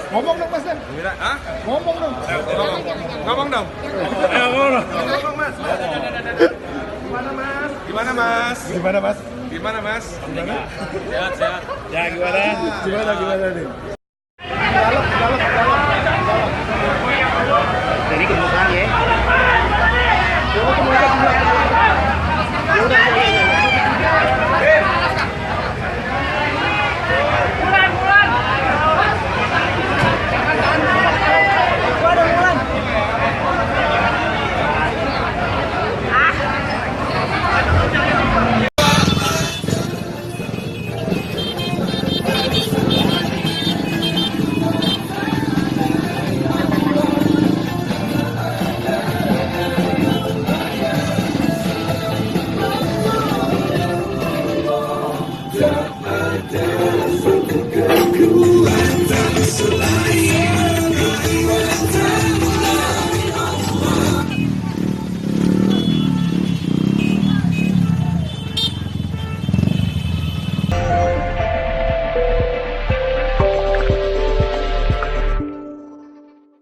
Ngomong dong Mas Dan. Gembira, ah? Ngomong dong. Ngomong dong. Ayo ngomong dong. Ngomong Mas. Gimana Mas? Gimana Mas? Gimana Mas? Gimana Mas? Gimana? Sehat. Ya gimana? Gimana nih? Jadi kemudian ya. Coba kembali.